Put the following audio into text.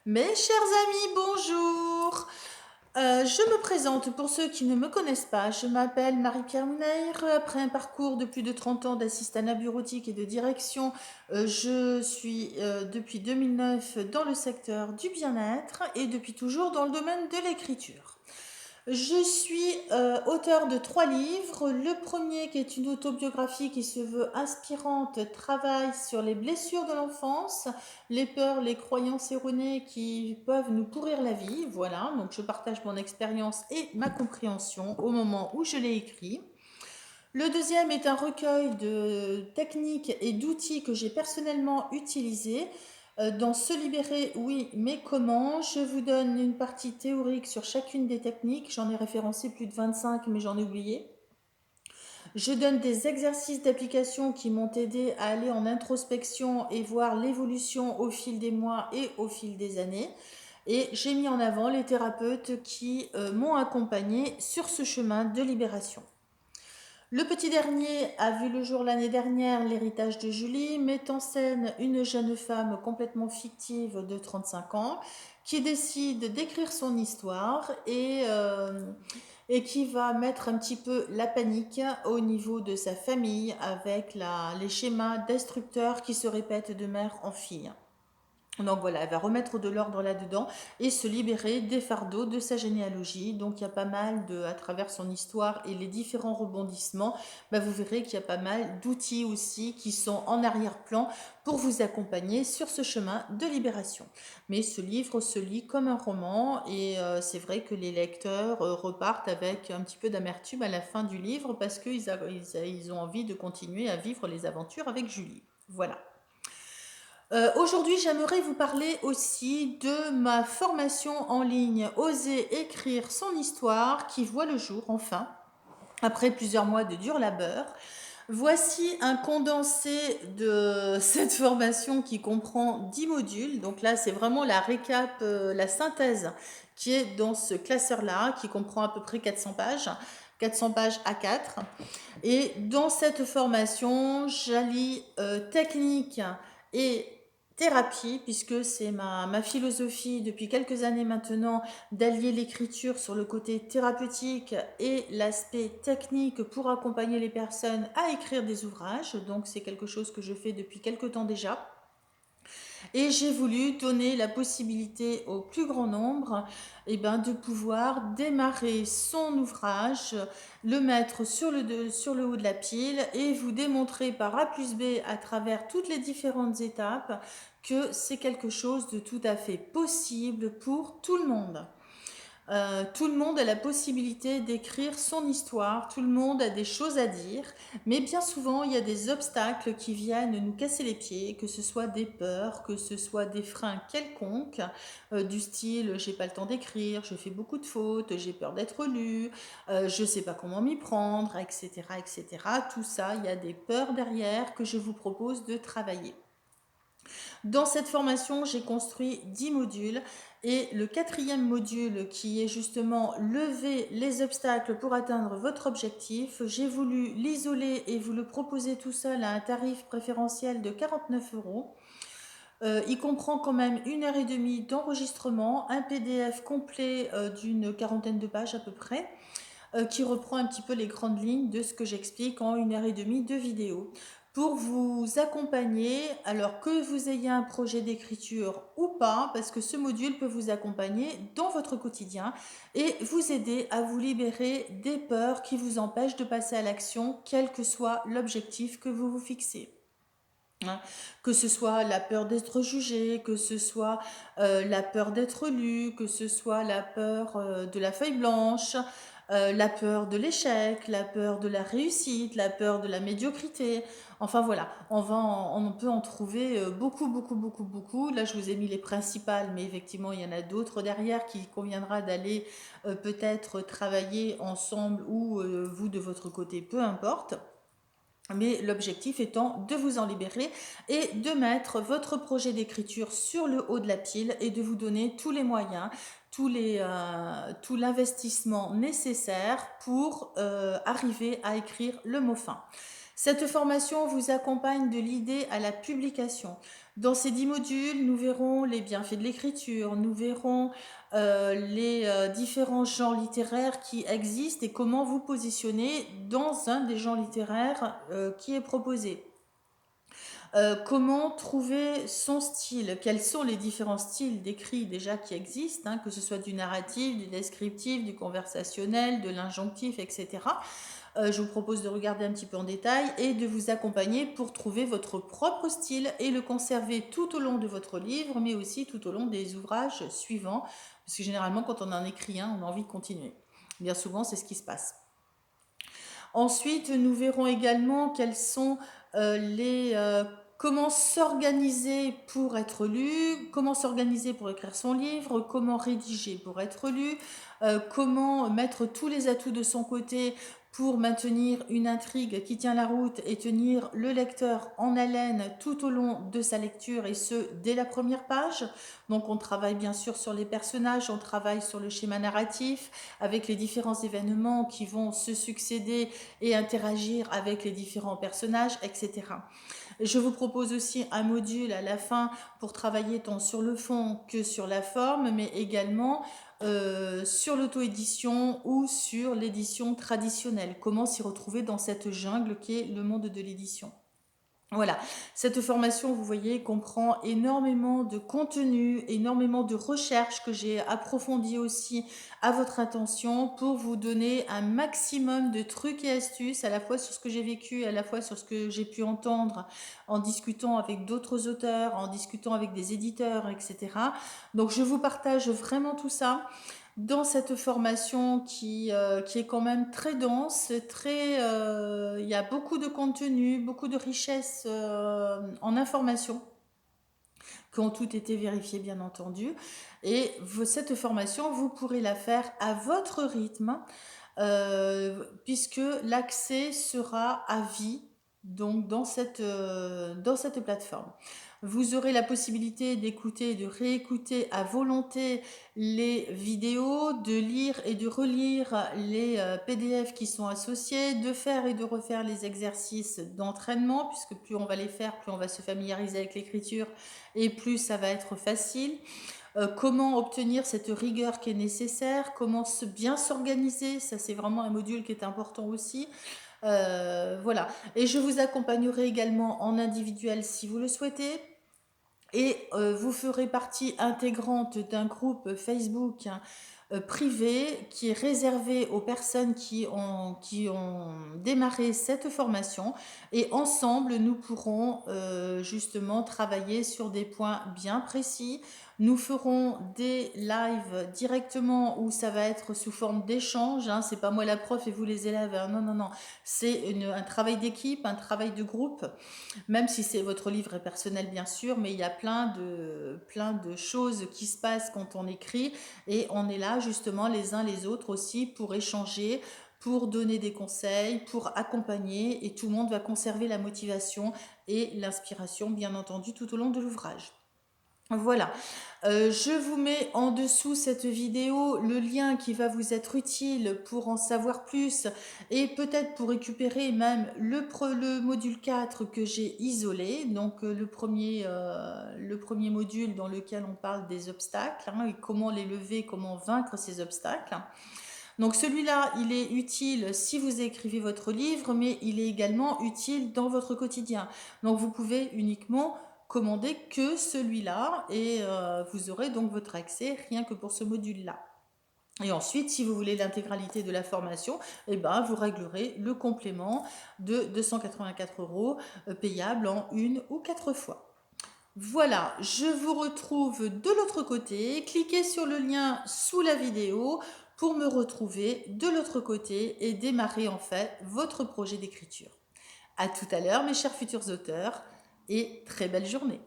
Mes chers amis, bonjour. Je me présente pour ceux qui ne me connaissent pas. Je m'appelle Marie-Pierre Mneyre. Après un parcours de plus de 30 ans d'assistanat bureautique et de direction, je suis depuis 2009 dans le secteur du bien-être et depuis toujours dans le domaine de l'écriture. Je suis auteur de 3 livres. Le premier, qui est une autobiographie qui se veut inspirante, travaille sur les blessures de l'enfance, les peurs, les croyances erronées qui peuvent nous pourrir la vie. Voilà, donc je partage mon expérience et ma compréhension au moment où je l'ai écrit. Le deuxième est un recueil de techniques et d'outils que j'ai personnellement utilisés. Dans Se libérer, oui, mais comment? Je vous donne une partie théorique sur chacune des techniques. J'en ai référencé plus de 25, mais j'en ai oublié. Je donne des exercices d'application qui m'ont aidé à aller en introspection et voir l'évolution au fil des mois et au fil des années. Et j'ai mis en avant les thérapeutes qui m'ont accompagné sur ce chemin de libération. Le petit dernier a vu le jour l'année dernière, L'héritage de Julie, met en scène une jeune femme complètement fictive de 35 ans qui décide d'écrire son histoire et qui va mettre un petit peu la panique au niveau de sa famille avec les schémas destructeurs qui se répètent de mère en fille. Donc voilà, elle va remettre de l'ordre là-dedans et se libérer des fardeaux de sa généalogie. Donc il y a pas mal à travers son histoire et les différents rebondissements, vous verrez qu'il y a pas mal d'outils aussi qui sont en arrière-plan pour vous accompagner sur ce chemin de libération. Mais ce livre se lit comme un roman et c'est vrai que les lecteurs repartent avec un petit peu d'amertume à la fin du livre parce qu'ils ont envie de continuer à vivre les aventures avec Julie. Voilà. Aujourd'hui, j'aimerais vous parler aussi de ma formation en ligne Oser écrire son histoire qui voit le jour enfin, après plusieurs mois de dur labeur. Voici un condensé de cette formation qui comprend 10 modules. Donc là, c'est vraiment la récap, la synthèse qui est dans ce classeur-là, qui comprend à peu près 400 pages. 400 pages A4. Et dans cette formation, j'allie technique et thérapie, puisque c'est ma philosophie depuis quelques années maintenant d'allier l'écriture sur le côté thérapeutique et l'aspect technique pour accompagner les personnes à écrire des ouvrages. Donc c'est quelque chose que je fais depuis quelque temps déjà. Et j'ai voulu donner la possibilité au plus grand nombre de pouvoir démarrer son ouvrage, le mettre sur le haut de la pile et vous démontrer par A plus B à travers toutes les différentes étapes que c'est quelque chose de tout à fait possible pour tout le monde. Tout le monde a la possibilité d'écrire son histoire, tout le monde a des choses à dire, mais bien souvent il y a des obstacles qui viennent nous casser les pieds, que ce soit des peurs, que ce soit des freins quelconques, du style j'ai pas le temps d'écrire, je fais beaucoup de fautes, j'ai peur d'être lu, je sais pas comment m'y prendre, etc., etc. Tout ça, il y a des peurs derrière que je vous propose de travailler. Dans cette formation, j'ai construit 10 modules et le quatrième module qui est justement lever les obstacles pour atteindre votre objectif, j'ai voulu l'isoler et vous le proposer tout seul à un tarif préférentiel de 49 euros. Il comprend quand même 1 heure et demie d'enregistrement, un PDF complet d'une quarantaine de pages à peu près, qui reprend un petit peu les grandes lignes de ce que j'explique en 1 heure et demie de vidéo pour vous accompagner, alors que vous ayez un projet d'écriture ou pas, parce que ce module peut vous accompagner dans votre quotidien et vous aider à vous libérer des peurs qui vous empêchent de passer à l'action, quel que soit l'objectif que vous vous fixez. Hein, que ce soit la peur d'être jugé, que ce soit la peur d'être lu, que ce soit la peur de la feuille blanche, la peur de l'échec, la peur de la réussite, la peur de la médiocrité. Enfin voilà, on peut en trouver beaucoup, beaucoup, beaucoup, beaucoup. Là, je vous ai mis les principales, mais effectivement, il y en a d'autres derrière qu'il conviendra d'aller peut-être travailler ensemble ou vous de votre côté, peu importe. Mais l'objectif étant de vous en libérer et de mettre votre projet d'écriture sur le haut de la pile et de vous donner tous les moyens, tout l'investissement nécessaire pour arriver à écrire le mot fin. Cette formation vous accompagne de l'idée à la publication. Dans ces 10 modules, nous verrons les bienfaits de l'écriture, nous verrons les différents genres littéraires qui existent et comment vous positionner dans un des genres littéraires qui est proposé. Comment trouver son style? Quels sont les différents styles d'écrit déjà qui existent, hein, que ce soit du narratif, du descriptif, du conversationnel, de l'injonctif, etc. Je vous propose de regarder un petit peu en détail et de vous accompagner pour trouver votre propre style et le conserver tout au long de votre livre, mais aussi tout au long des ouvrages suivants, parce que généralement, quand on en écrit un, on a envie de continuer. Bien souvent, c'est ce qui se passe. Ensuite, nous verrons également quels sont comment s'organiser pour être lu, comment s'organiser pour écrire son livre, comment rédiger pour être lu, comment mettre tous les atouts de son côté pour maintenir une intrigue qui tient la route et tenir le lecteur en haleine tout au long de sa lecture, et ce, dès la première page. Donc on travaille bien sûr sur les personnages, on travaille sur le schéma narratif, avec les différents événements qui vont se succéder et interagir avec les différents personnages, etc. Je vous propose aussi un module à la fin pour travailler tant sur le fond que sur la forme, mais également sur l'auto-édition ou sur l'édition traditionnelle. Comment s'y retrouver dans cette jungle qui est le monde de l'édition. Voilà, cette formation, vous voyez, comprend énormément de contenu, énormément de recherches que j'ai approfondies aussi à votre attention pour vous donner un maximum de trucs et astuces, à la fois sur ce que j'ai vécu, à la fois sur ce que j'ai pu entendre en discutant avec d'autres auteurs, en discutant avec des éditeurs, etc. Donc je vous partage vraiment tout ça dans cette formation qui est quand même très dense, il y a beaucoup de contenu, beaucoup de richesse en informations qui ont toutes été vérifiées bien entendu. Et cette formation, vous pourrez la faire à votre rythme puisque l'accès sera à vie donc dans cette plateforme. Vous aurez la possibilité d'écouter et de réécouter à volonté les vidéos, de lire et de relire les PDF qui sont associés, de faire et de refaire les exercices d'entraînement, puisque plus on va les faire, plus on va se familiariser avec l'écriture et plus ça va être facile. Comment obtenir cette rigueur qui est nécessaire, comment bien s'organiser, ça c'est vraiment un module qui est important aussi. Voilà, et je vous accompagnerai également en individuel si vous le souhaitez. Et vous ferez partie intégrante d'un groupe Facebook privé qui est réservé aux personnes qui ont démarré cette formation. Et ensemble, nous pourrons justement travailler sur des points bien précis. Nous ferons des lives directement où ça va être sous forme d'échange. Hein. C'est pas moi la prof et vous les élèves. Hein. Non, non, non. C'est un travail d'équipe, un travail de groupe. Même si c'est votre livre est personnel bien sûr, mais il y a plein de choses qui se passent quand on écrit et on est là justement les uns les autres aussi pour échanger, pour donner des conseils, pour accompagner, et tout le monde va conserver la motivation et l'inspiration bien entendu tout au long de l'ouvrage. Voilà, je vous mets en dessous cette vidéo le lien qui va vous être utile pour en savoir plus et peut-être pour récupérer même le module 4 que j'ai isolé, donc le premier module dans lequel on parle des obstacles hein, et comment les lever, comment vaincre ces obstacles. Donc celui-là, il est utile si vous écrivez votre livre, mais il est également utile dans votre quotidien. Donc vous pouvez uniquement commander que celui-là et vous aurez donc votre accès rien que pour ce module-là. Et ensuite, si vous voulez l'intégralité de la formation, eh ben, vous réglerez le complément de 284 € payable en 1 ou 4 fois. Voilà, je vous retrouve de l'autre côté. Cliquez sur le lien sous la vidéo pour me retrouver de l'autre côté et démarrer en fait votre projet d'écriture. À tout à l'heure mes chers futurs auteurs et très belle journée.